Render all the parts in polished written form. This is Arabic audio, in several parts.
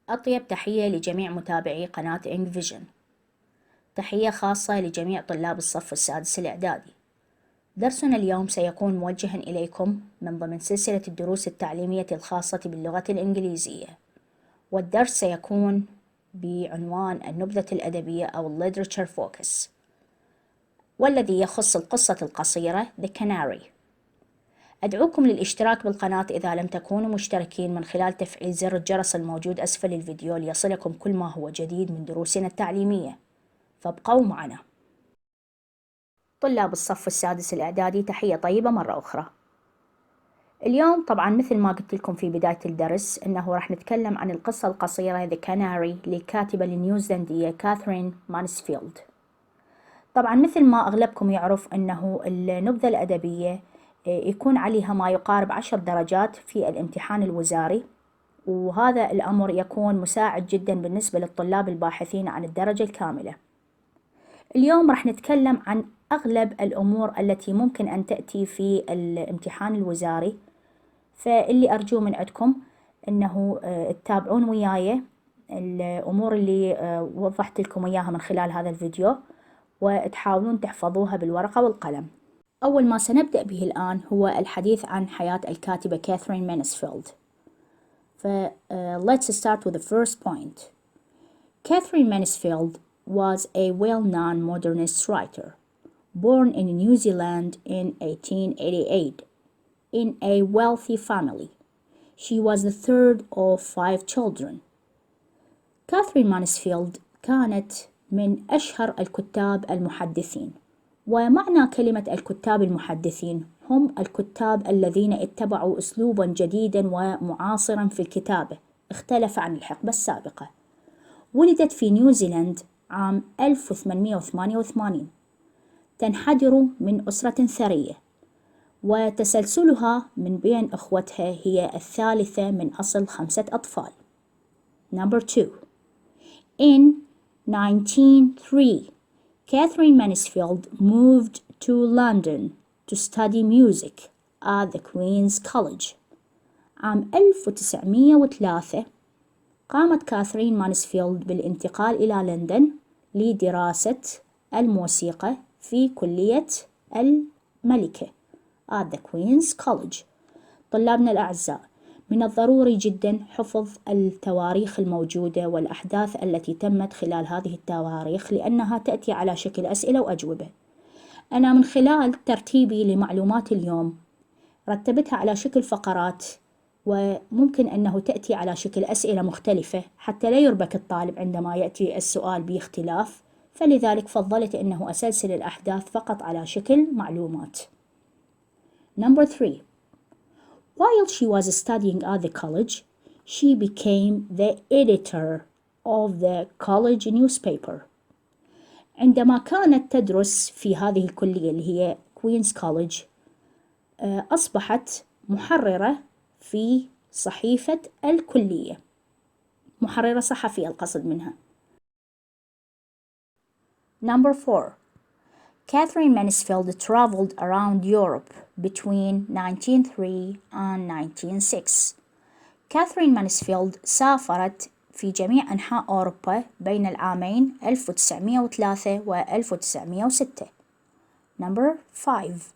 أطيب تحية لجميع متابعي قناة إنجفيجن. تحية خاصة لجميع طلاب الصف السادس الإعدادي. درسنا اليوم سيكون موجها إليكم من ضمن سلسلة الدروس التعليمية الخاصة باللغة الإنجليزية، والدرس سيكون بعنوان النبذة الأدبية أو Literature Focus، والذي يخص القصة القصيرة The Canary. أدعوكم للاشتراك بالقناة إذا لم تكونوا مشتركين من خلال تفعيل زر الجرس الموجود أسفل الفيديو ليصلكم كل ما هو جديد من دروسنا التعليمية، فابقوا معنا. طلاب الصف السادس الإعدادي، تحية طيبة مرة أخرى. اليوم طبعا مثل ما قلت لكم في بداية الدرس إنه راح نتكلم عن القصة القصيرة The Canary للكاتبة النيوزيلندية كاثرين مانسفيلد. طبعا مثل ما أغلبكم يعرف أنه النبذة الأدبية يكون عليها ما يقارب 10 درجات في الإمتحان الوزاري، وهذا الأمر يكون مساعد جدا بالنسبة للطلاب الباحثين عن الدرجة الكاملة. اليوم راح نتكلم عن أغلب الأمور التي ممكن أن تأتي في الامتحان الوزاري، فاللي أرجوه من عندكم أنه تتابعون وياي الأمور اللي وضحت لكم إياها من خلال هذا الفيديو، وتحاولون تحفظوها بالورقة والقلم. أول ما سنبدأ به الآن هو الحديث عن حياة الكاتبة كاثرين مانسفيلد. Let's start with the first point. Katherine Mansfield was a well-known modernist writer, born in New Zealand in 1888 in a wealthy family. She was the third of 5 children. كاثرين مانسفيلد كانت من أشهر الكتاب المحدثين، ومعنى كلمة الكتاب المحدثين هم الكتاب الذين اتبعوا أسلوبا جديدا ومعاصرا في الكتابة اختلف عن الحقبة السابقة. ولدت في نيوزيلند عام 1888، تنحدر من أسرة ثرية، وتسلسلها من بين أخوتها هي الثالثة من أصل 5 أطفال. Number 2. In 1903, Katherine Mansfield moved to London to study music at the Queen's College. عام 1903 قامت كاثرين مانسفيلد بالانتقال إلى لندن لدراسة الموسيقى في كلية الملكة at the Queen's College. طلابنا الأعزاء، من الضروري جدا حفظ التواريخ الموجودة والأحداث التي تمت خلال هذه التواريخ، لأنها تأتي على شكل أسئلة وأجوبة. أنا من خلال ترتيبي لمعلومات اليوم رتبتها على شكل فقرات، وممكن أنه تأتي على شكل أسئلة مختلفة حتى لا يربك الطالب عندما يأتي السؤال باختلاف، فلذلك فضلت أنه أسلسل الأحداث فقط على شكل معلومات. Number 3. While she was studying at the college, she became the editor of the college newspaper. عندما كانت تدرس في هذه الكلية اللي هي Queen's College، أصبحت محررة في صحيفة الكلية، محررة صحفية القصد منها. Number 4. Katherine Mansfield traveled around Europe between 1903 and 1906. كاثرين مانسفيلد سافرت في جميع أنحاء أوروبا بين العامين 1903 و 1906. Number 5.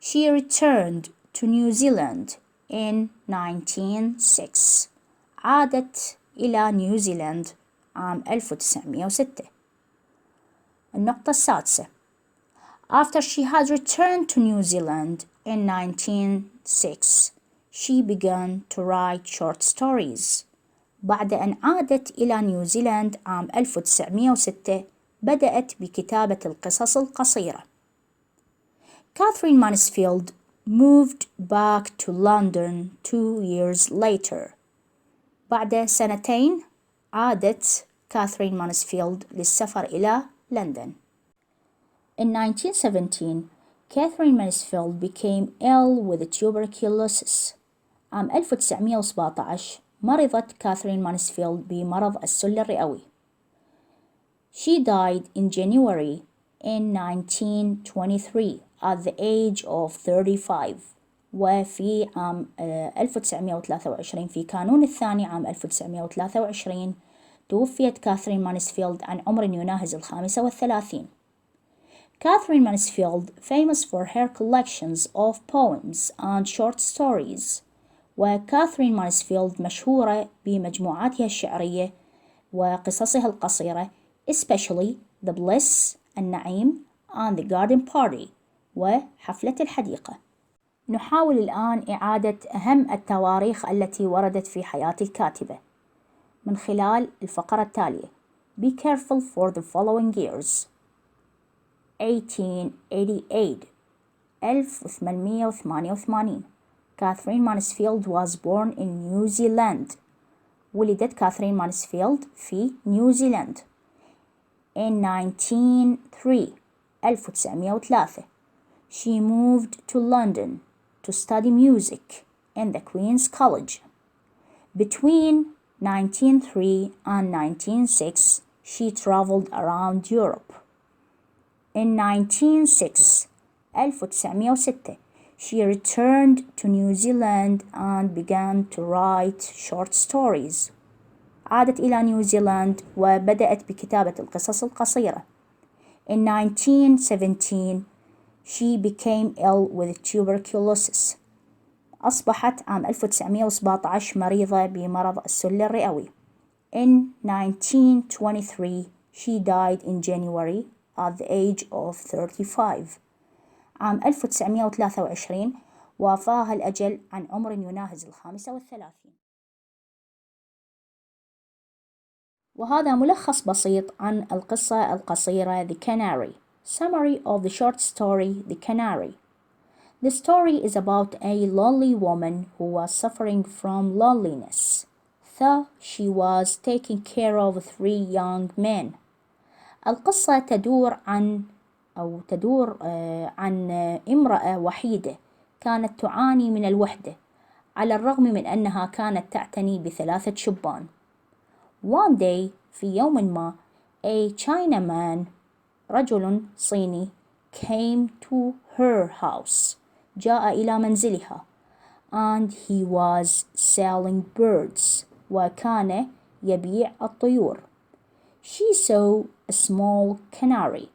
She returned to New Zealand in 1906. عادت إلى نيوزيلاند عام 1906. النقطة السادسة. After she had returned to New Zealand in 1906, she began to write short stories. بعد أن عادت إلى نيوزيلاند عام 1906 بدأت بكتابة القصص القصيرة. Katherine Mansfield moved back to London 2 years later. بعد سنتين عادت كاثرين مانسفيلد للسفر إلى لندن. In 1917, Katherine Mansfield became ill with tuberculosis. عام 1917 مرضت كاثرين مانسفيلد بمرض السل الرئوي. She died in January in 1923 at the age of 35. وفي عام 1923 في كانون الثاني عام 1923 توفيت كاثرين مانسفيلد عن عمر يناهز 35. Katherine Mansfield, famous for her collections of poems and short stories. وكاثرين مانسفيلد مشهورة بمجموعاتها الشعرية وقصصها القصيرة especially The Bliss النعيم and the Garden Party وحفلة الحديقة. نحاول الآن إعادة أهم التواريخ التي وردت في حياة الكاتبة من خلال الفقرة التالية. Be careful for the following years. 1888 1888 Katherine Mansfield was born in New Zealand. ولدت كاثرين مانسفيلد في نيوزيلند. In 1903 she moved to London to study music in the Queen's College. Between 1903 and 1906 she traveled around Europe. In 1906 she returned to New Zealand and began to write short stories. عادت إلى نيوزيلاند وبدأت بكتابة القصص القصيرة. In 1917 she became ill with tuberculosis. أصبحت عام 1917 مريضة بمرض السل الرئوي. In 1923 she died in January at the age of 35. عام 1923 وافاها الأجل عن عمر يناهز 35. وهذا ملخص بسيط عن القصة القصيرة The Canary. Summary of the short story The Canary. The story is about a lonely woman who was suffering from loneliness, though she was taking care of 3 young men. القصة تدور عن امرأة وحيدة كانت تعاني من الوحدة على الرغم من أنها كانت تعتني ب3 شبان. One day في يوم ما a Chinaman رجل صيني came to her house جاء إلى منزلها and he was selling birds وكان يبيع الطيور. She saw a small canary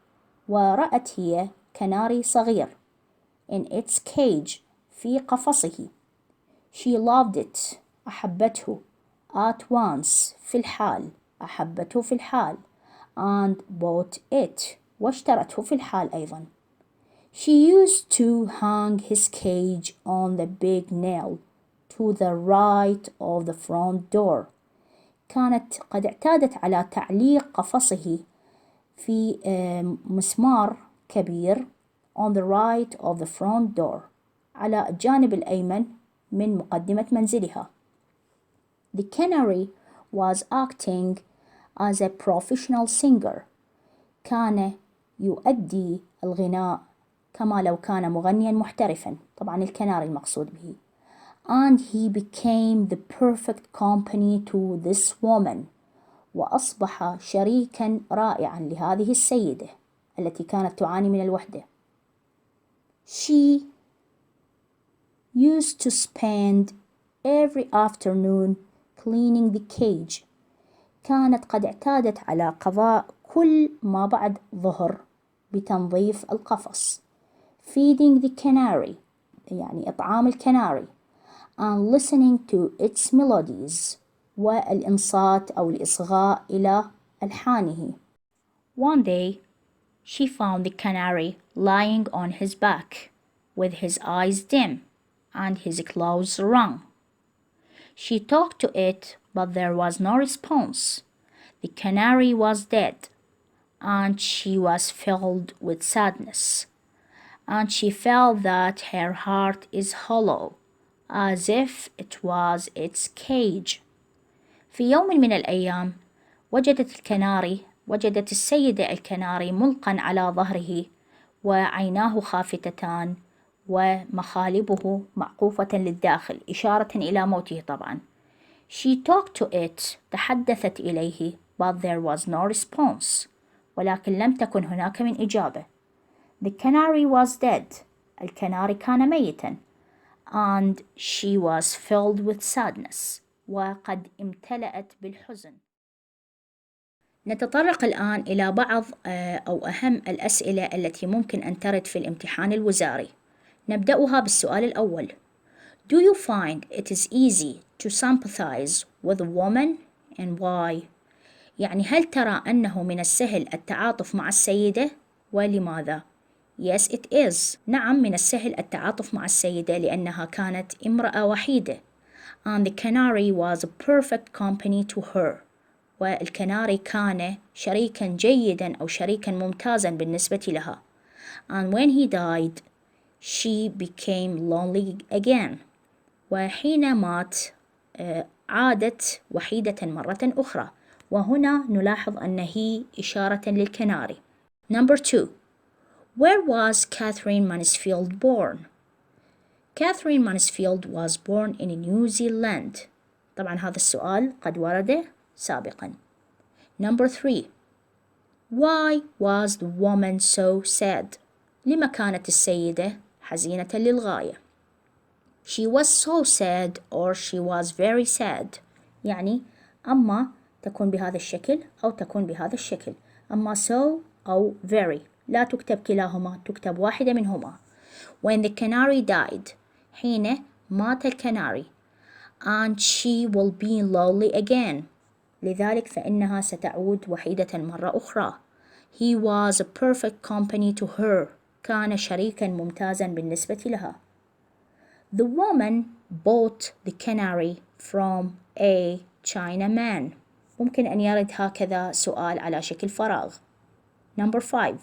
ورأت هي كناري صغير in its cage في قفصه. She loved it أحبته at once في الحال أحبته في الحال and bought it واشترته في الحال أيضا. She used to hang his cage on the big nail to the right of the front door. كانت قد اعتادت على تعليق قفصه في مسمار كبير on the right of the front door على الجانب الأيمن من مقدمة منزلها. The canary was acting as a professional singer. كان يؤدي الغناء كما لو كان مغنيا محترفا. طبعا الكناري المقصود به. And he became the perfect company to this woman. وأصبح شريكا رائعا لهذه السيدة التي كانت تعاني من الوحدة. She used to spend every afternoon cleaning the cage. كانت قد اعتادت على قضاء كل ما بعد ظهر بتنظيف القفص. Feeding the canary يعني إطعام الكناري and listening to its melodies والإنصات أو الإصغاء إلى ألحانه. One day she found the canary lying on his back with his eyes dim and his clothes wrung. She talked to it, but there was no response. The canary was dead, and she was filled with sadness, and she felt that her heart is hollow, as if it was its cage. في يوم من الأيام وجدت السيدة الكناري ملقا على ظهره وعيناه خافتتان ومخالبه معقوفة للداخل إشارة إلى موته طبعا. She talked to it تحدثت إليه but there was no response ولكن لم تكن هناك من إجابة. The canary was dead الكناري كان ميتا and she was filled with sadness. وقد امتلأت بالحزن. نتطرق الآن إلى بعض أو أهم الأسئلة التي ممكن أن ترد في الامتحان الوزاري. نبدأها بالسؤال الأول. Do you find it is easy to sympathize with a woman and why؟ يعني هل ترى أنه من السهل التعاطف مع السيدة ولماذا؟ Yes it is. نعم من السهل التعاطف مع السيدة لأنها كانت امرأة وحيدة. And the canary was a perfect company to her. والكناري كان شريكا جيدا أو شريكا ممتازا بالنسبة لها. And when he died, she became lonely again. وحين مات عادت وحيدة مرة أخرى. وهنا نلاحظ أن هي إشارة للكناري. Number 2. Where was Katherine Mansfield born? Katherine Mansfield was born in New Zealand. طبعا هذا السؤال قد ورد سابقا. Number 3. Why was the woman so sad? لما كانت السيدة حزينة للغاية؟ She was so sad or she was very sad. يعني أما تكون بهذا الشكل أو تكون بهذا الشكل. أما so أو very. لا تكتب كلاهما، تكتب واحدة منهما. When the canary died. حين مات الكناري. And she will be lonely again. لذلك فإنها ستعود وحيدة مرة أخرى. He was a perfect company to her. كان شريكا ممتازا بالنسبة لها. The woman bought the canary from a Chinaman. ممكن أن يرد هكذا سؤال على شكل فراغ. Number 5.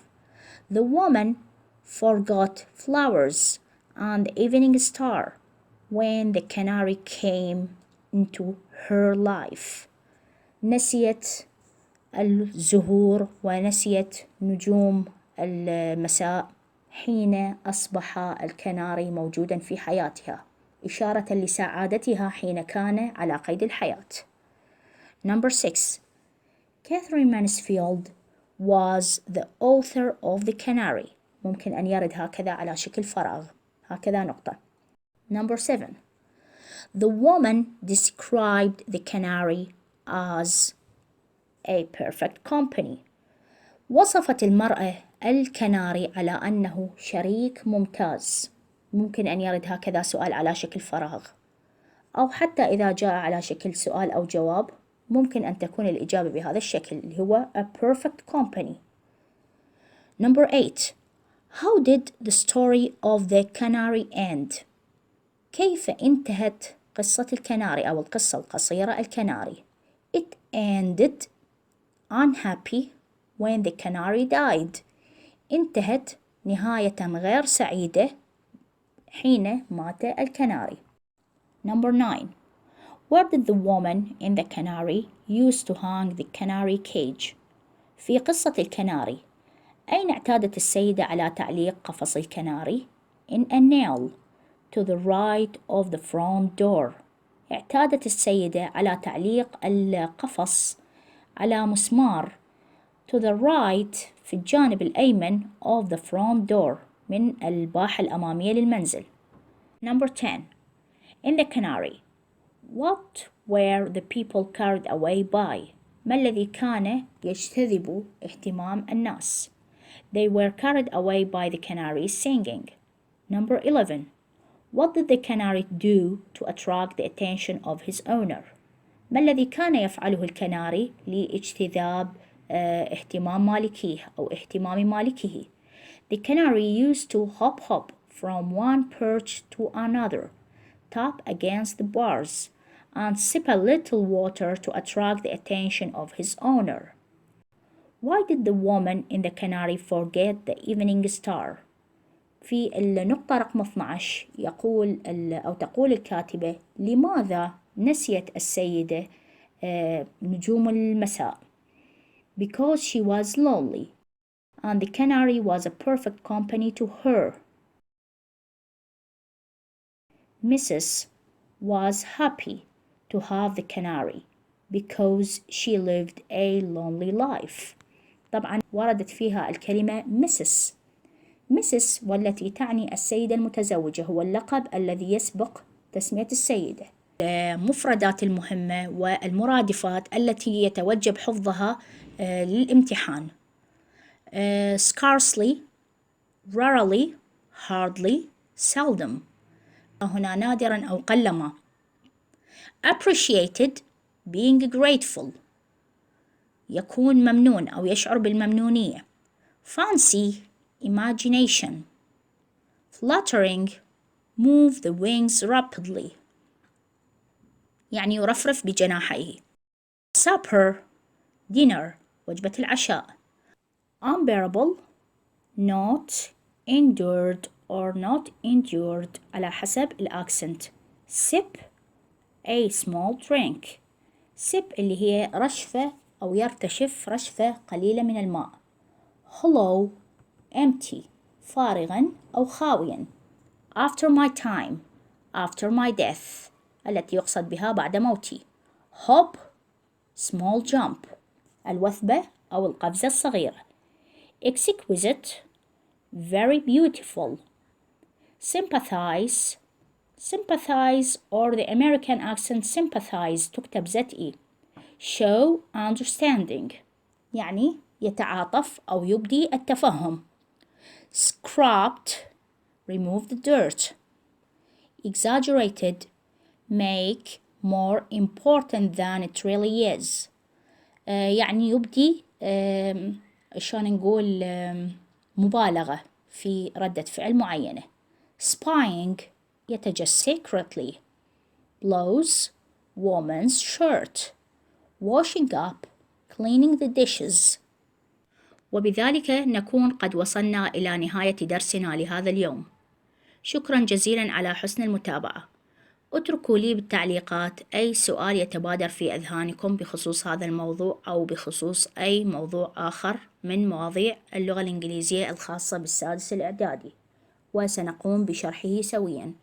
The woman forgot flowers and the evening star when the canary came into her life. نسيت الزهور ونسيت نجوم المساء حين أصبح الكناري موجودا في حياتها، إشارة لسعادتها حين كان على قيد الحياة. Number 6. Katherine Mansfield was the author of the Canary. ممكن أن يرد هكذا على شكل فراغ، هكذا نقطة. Number 7. The woman described the canary as a perfect company. وصفت المرأة الكناري على أنه شريك ممتاز. ممكن أن يرد هكذا سؤال على شكل فراغ، أو حتى إذا جاء على شكل سؤال أو جواب ممكن أن تكون الإجابة بهذا الشكل اللي هو a perfect company. Number 8. How did the story of the canary end? كيف انتهت قصة الكناري أو القصة القصيرة الكناري؟ It ended unhappy when the canary died. انتهت نهاية غير سعيدة حين مات الكناري. Number 9. Where did the woman in the canary use to hang the canary cage? في قصة الكناري أين اعتادت السيدة على تعليق قفص الكناري؟ In a nail to the right of the front door. اعتادت السيدة على تعليق القفص على مسمار to the right في الجانب الأيمن of the front door من الباحة الأمامية للمنزل. Number 10. In the canary, what were the people carried away by? ما الذي كان يجتذب اهتمام الناس؟ They were carried away by the canary singing. Number 11. What did the canary do to attract the attention of his owner? ما الذي كان يفعله الكناري لاجتذاب اهتمام مالكيه أو اهتمام مالكه؟ The canary used to hop from one perch to another, tap against the bars, and sip a little water to attract the attention of his owner. Why did the woman in the canary forget the evening star? في النقطة رقم 12 يقول أو تقول الكاتبة لماذا نسيت السيدة نجوم المساء؟ Because she was lonely and the canary was a perfect company to her. Mrs. was happy to have the canary because she lived a lonely life. طبعا وردت فيها الكلمة Mrs. Mrs والتي تعني السيدة المتزوجة هو اللقب الذي يسبق تسمية السيدة. المفردات المهمة والمرادفات التي يتوجب حفظها للإمتحان: scarcely, rarely, hardly, seldom. هنا نادرا أو قلما. appreciated, being grateful، يكون ممنون أو يشعر بالممنونية. fancy, imagination. fluttering, move the wings rapidly، يعني يرفرف بجناحيه. supper, dinner، وجبة العشاء. unbearable, not endured or not endured على حسب الأكسنت. sip, a small drink. sip اللي هي رشفة أو يرتشف رشفة قليلة من الماء. hollow, empty، فارغا أو خاويا. after my time, after my death، التي يقصد بها بعد موتي. hop, small jump، الوثبة أو القفزة الصغيرة. exquisite, very beautiful. sympathize, sympathize or the American accent sympathize تكتب ZE. show understanding، يعني يتعاطف أو يبدي التفهم. scrapped, remove the dirt. exaggerated, make more important than it really is. يعني يبدي شلون نقول مبالغة في ردة فعل معينة. spying، يتجسس. secretly. blouse, woman's shirt. washing up, cleaning the dishes. وبذلك نكون قد وصلنا إلى نهاية درسنا لهذا اليوم. شكرا جزيلا على حسن المتابعة. اتركوا لي بالتعليقات أي سؤال يتبادر في أذهانكم بخصوص هذا الموضوع أو بخصوص أي موضوع آخر من مواضيع اللغة الإنجليزية الخاصة بالسادس الإعدادي، وسنقوم بشرحه سويا.